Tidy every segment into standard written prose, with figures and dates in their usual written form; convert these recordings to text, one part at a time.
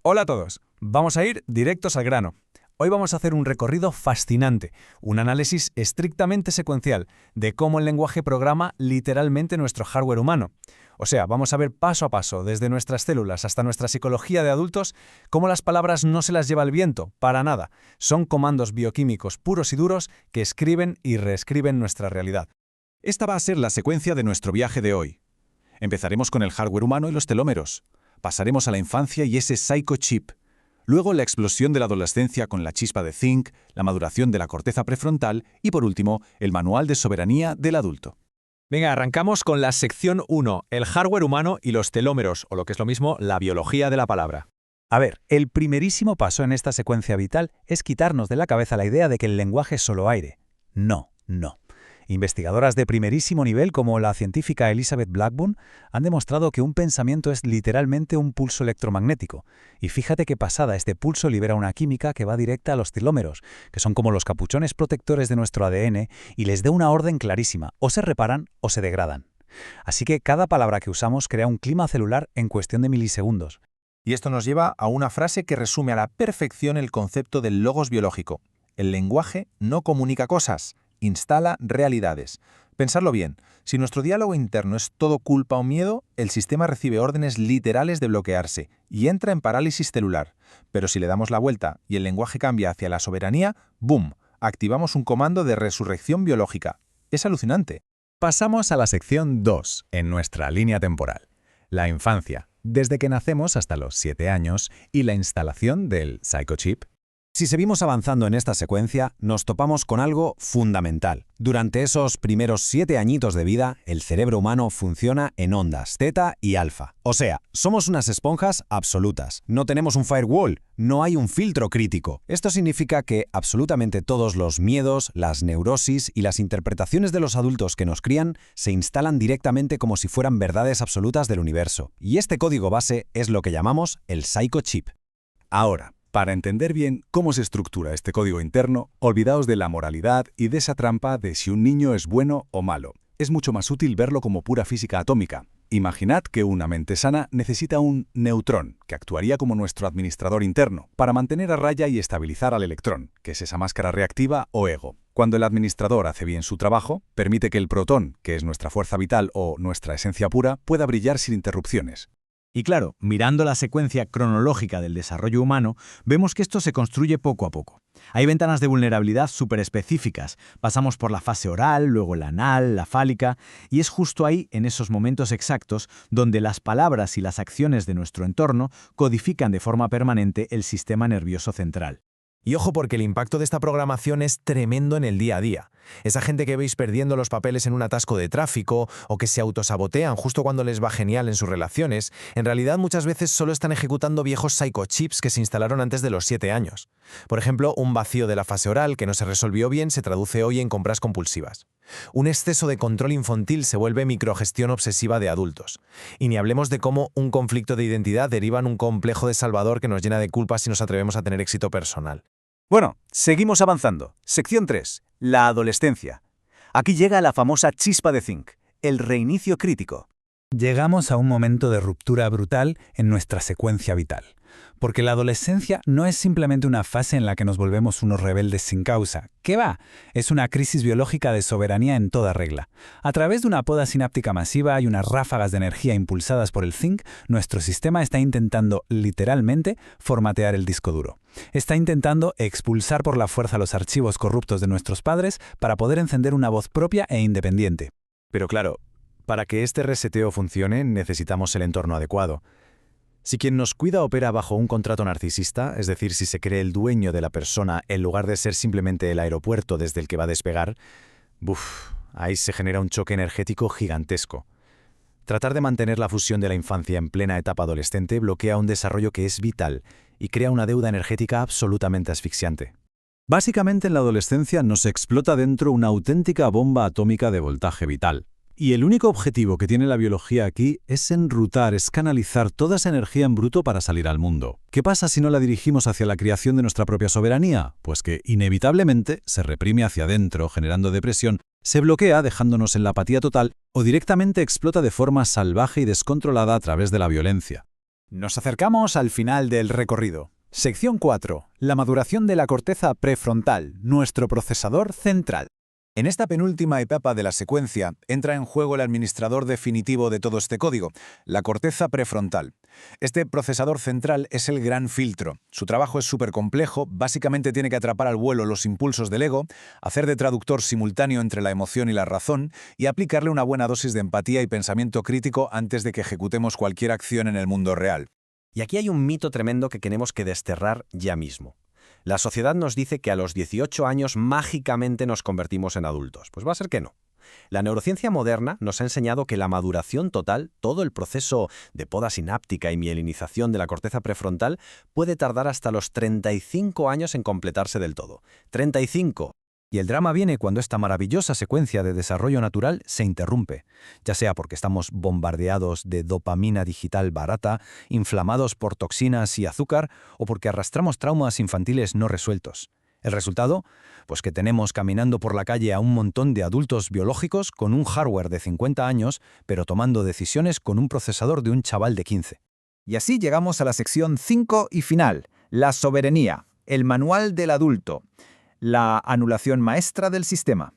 Hola a todos, vamos a ir directos al grano. Hoy vamos a hacer un recorrido fascinante, un análisis estrictamente secuencial de cómo el lenguaje programa literalmente nuestro hardware humano. O sea, vamos a ver paso a paso, desde nuestras células hasta nuestra psicología de adultos, cómo las palabras no se las lleva el viento, para nada. Son comandos bioquímicos puros y duros que escriben y reescriben nuestra realidad. Esta va a ser la secuencia de nuestro viaje de hoy. Empezaremos con el hardware humano y los telómeros. Pasaremos a la infancia y ese psychochip. Luego la explosión de la adolescencia con la chispa de zinc, la maduración de la corteza prefrontal y, por último, el manual de soberanía del adulto. Venga, arrancamos con la sección 1, el hardware humano y los telómeros, o lo que es lo mismo, la biología de la palabra. A ver, el primerísimo paso en esta secuencia vital es quitarnos de la cabeza la idea de que el lenguaje es solo aire. No. Investigadoras de primerísimo nivel como la científica Elizabeth Blackburn han demostrado que un pensamiento es literalmente un pulso electromagnético. Y fíjate que pasada este pulso libera una química que va directa a los telómeros, que son como los capuchones protectores de nuestro ADN, y les da una orden clarísima: o se reparan o se degradan. Así que cada palabra que usamos crea un clima celular en cuestión de milisegundos. Y esto nos lleva a una frase que resume a la perfección el concepto del logos biológico. El lenguaje no comunica cosas, instala realidades. Pensadlo bien, si nuestro diálogo interno es todo culpa o miedo, el sistema recibe órdenes literales de bloquearse y entra en parálisis celular. Pero si le damos la vuelta y el lenguaje cambia hacia la soberanía, ¡boom!, activamos un comando de resurrección biológica. Es alucinante. Pasamos a la sección 2, en nuestra línea temporal. La infancia, desde que nacemos hasta los 7 años, y la instalación del psychochip. Si seguimos avanzando en esta secuencia, nos topamos con algo fundamental. Durante esos primeros 7 añitos de vida, el cerebro humano funciona en ondas teta y alfa. O sea, somos unas esponjas absolutas. No tenemos un firewall, no hay un filtro crítico. Esto significa que absolutamente todos los miedos, las neurosis y las interpretaciones de los adultos que nos crían se instalan directamente como si fueran verdades absolutas del universo. Y este código base es lo que llamamos el psychochip. Ahora, para entender bien cómo se estructura este código interno, olvidaos de la moralidad y de esa trampa de si un niño es bueno o malo. Es mucho más útil verlo como pura física atómica. Imaginad que una mente sana necesita un neutrón, que actuaría como nuestro administrador interno, para mantener a raya y estabilizar al electrón, que es esa máscara reactiva o ego. Cuando el administrador hace bien su trabajo, permite que el protón, que es nuestra fuerza vital o nuestra esencia pura, pueda brillar sin interrupciones. Y claro, mirando la secuencia cronológica del desarrollo humano, vemos que esto se construye poco a poco. Hay ventanas de vulnerabilidad súper específicas. Pasamos por la fase oral, luego la anal, la fálica, y es justo ahí, en esos momentos exactos, donde las palabras y las acciones de nuestro entorno codifican de forma permanente el sistema nervioso central. Y ojo, porque el impacto de esta programación es tremendo en el día a día. Esa gente que veis perdiendo los papeles en un atasco de tráfico o que se autosabotean justo cuando les va genial en sus relaciones, en realidad muchas veces solo están ejecutando viejos psychochips que se instalaron antes de los 7 años. Por ejemplo, un vacío de la fase oral que no se resolvió bien se traduce hoy en compras compulsivas. Un exceso de control infantil se vuelve microgestión obsesiva de adultos. Y ni hablemos de cómo un conflicto de identidad deriva en un complejo de salvador que nos llena de culpa si nos atrevemos a tener éxito personal. Bueno, seguimos avanzando. Sección 3. La adolescencia. Aquí llega la famosa chispa de zinc, el reinicio crítico. Llegamos a un momento de ruptura brutal en nuestra secuencia vital. Porque la adolescencia no es simplemente una fase en la que nos volvemos unos rebeldes sin causa. ¿Qué va? Es una crisis biológica de soberanía en toda regla. A través de una poda sináptica masiva y unas ráfagas de energía impulsadas por el zinc, nuestro sistema está intentando, literalmente, formatear el disco duro. Está intentando expulsar por la fuerza los archivos corruptos de nuestros padres para poder encender una voz propia e independiente. Pero claro, para que este reseteo funcione necesitamos el entorno adecuado. Si quien nos cuida opera bajo un contrato narcisista, es decir, si se cree el dueño de la persona en lugar de ser simplemente el aeropuerto desde el que va a despegar, ahí se genera un choque energético gigantesco. Tratar de mantener la fusión de la infancia en plena etapa adolescente bloquea un desarrollo que es vital y crea una deuda energética absolutamente asfixiante. Básicamente en la adolescencia nos explota dentro una auténtica bomba atómica de voltaje vital. Y el único objetivo que tiene la biología aquí es enrutar, es canalizar toda esa energía en bruto para salir al mundo. ¿Qué pasa si no la dirigimos hacia la creación de nuestra propia soberanía? Pues que inevitablemente se reprime hacia adentro, generando depresión, se bloquea dejándonos en la apatía total o directamente explota de forma salvaje y descontrolada a través de la violencia. Nos acercamos al final del recorrido. Sección 4. La maduración de la corteza prefrontal, nuestro procesador central. En esta penúltima etapa de la secuencia entra en juego el administrador definitivo de todo este código, la corteza prefrontal. Este procesador central es el gran filtro. Su trabajo es súper complejo, básicamente tiene que atrapar al vuelo los impulsos del ego, hacer de traductor simultáneo entre la emoción y la razón y aplicarle una buena dosis de empatía y pensamiento crítico antes de que ejecutemos cualquier acción en el mundo real. Y aquí hay un mito tremendo que tenemos que desterrar ya mismo. La sociedad nos dice que a los 18 años mágicamente nos convertimos en adultos. Pues va a ser que no. La neurociencia moderna nos ha enseñado que la maduración total, todo el proceso de poda sináptica y mielinización de la corteza prefrontal, puede tardar hasta los 35 años en completarse del todo. 35. Y el drama viene cuando esta maravillosa secuencia de desarrollo natural se interrumpe, ya sea porque estamos bombardeados de dopamina digital barata, inflamados por toxinas y azúcar, o porque arrastramos traumas infantiles no resueltos. ¿El resultado? Pues que tenemos caminando por la calle a un montón de adultos biológicos con un hardware de 50 años, pero tomando decisiones con un procesador de un chaval de 15. Y así llegamos a la sección 5 y final, la soberanía, el manual del adulto. La anulación maestra del sistema.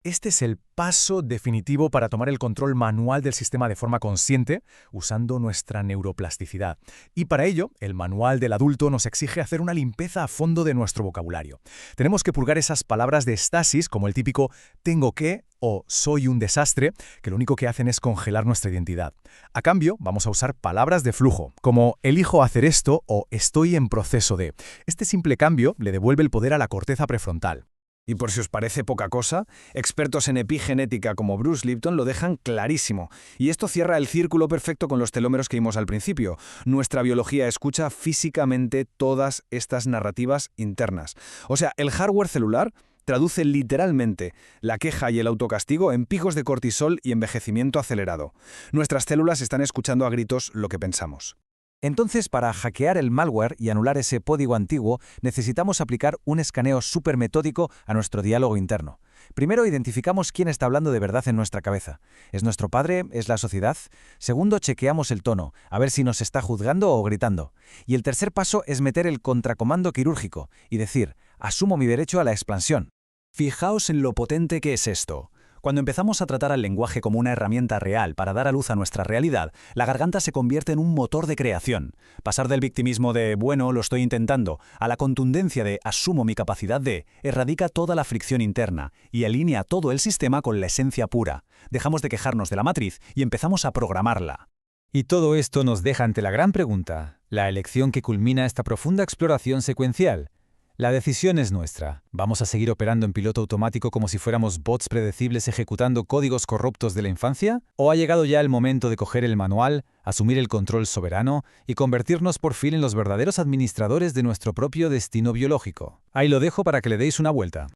Este es el paso definitivo para tomar el control manual del sistema de forma consciente, usando nuestra neuroplasticidad. Y para ello, el manual del adulto nos exige hacer una limpieza a fondo de nuestro vocabulario. Tenemos que purgar esas palabras de estasis, como el típico «tengo que» o «soy un desastre», que lo único que hacen es congelar nuestra identidad. A cambio, vamos a usar palabras de flujo, como «elijo hacer esto» o «estoy en proceso de». Este simple cambio le devuelve el poder a la corteza prefrontal. Y por si os parece poca cosa, expertos en epigenética como Bruce Lipton lo dejan clarísimo. Y esto cierra el círculo perfecto con los telómeros que vimos al principio. Nuestra biología escucha físicamente todas estas narrativas internas. O sea, el hardware celular traduce literalmente la queja y el autocastigo en picos de cortisol y envejecimiento acelerado. Nuestras células están escuchando a gritos lo que pensamos. Entonces, para hackear el malware y anular ese código antiguo, necesitamos aplicar un escaneo súper metódico a nuestro diálogo interno. Primero, identificamos quién está hablando de verdad en nuestra cabeza. ¿Es nuestro padre? ¿Es la sociedad? Segundo, chequeamos el tono, a ver si nos está juzgando o gritando. Y el tercer paso es meter el contracomando quirúrgico y decir, asumo mi derecho a la expansión. Fijaos en lo potente que es esto. Cuando empezamos a tratar al lenguaje como una herramienta real para dar a luz a nuestra realidad, la garganta se convierte en un motor de creación. Pasar del victimismo de «bueno, lo estoy intentando» a la contundencia de «asumo mi capacidad de» erradica toda la fricción interna y alinea todo el sistema con la esencia pura. Dejamos de quejarnos de la matriz y empezamos a programarla. Y todo esto nos deja ante la gran pregunta, la elección que culmina esta profunda exploración secuencial. La decisión es nuestra. ¿Vamos a seguir operando en piloto automático como si fuéramos bots predecibles ejecutando códigos corruptos de la infancia? ¿O ha llegado ya el momento de coger el manual, asumir el control soberano y convertirnos por fin en los verdaderos administradores de nuestro propio destino biológico? Ahí lo dejo para que le deis una vuelta.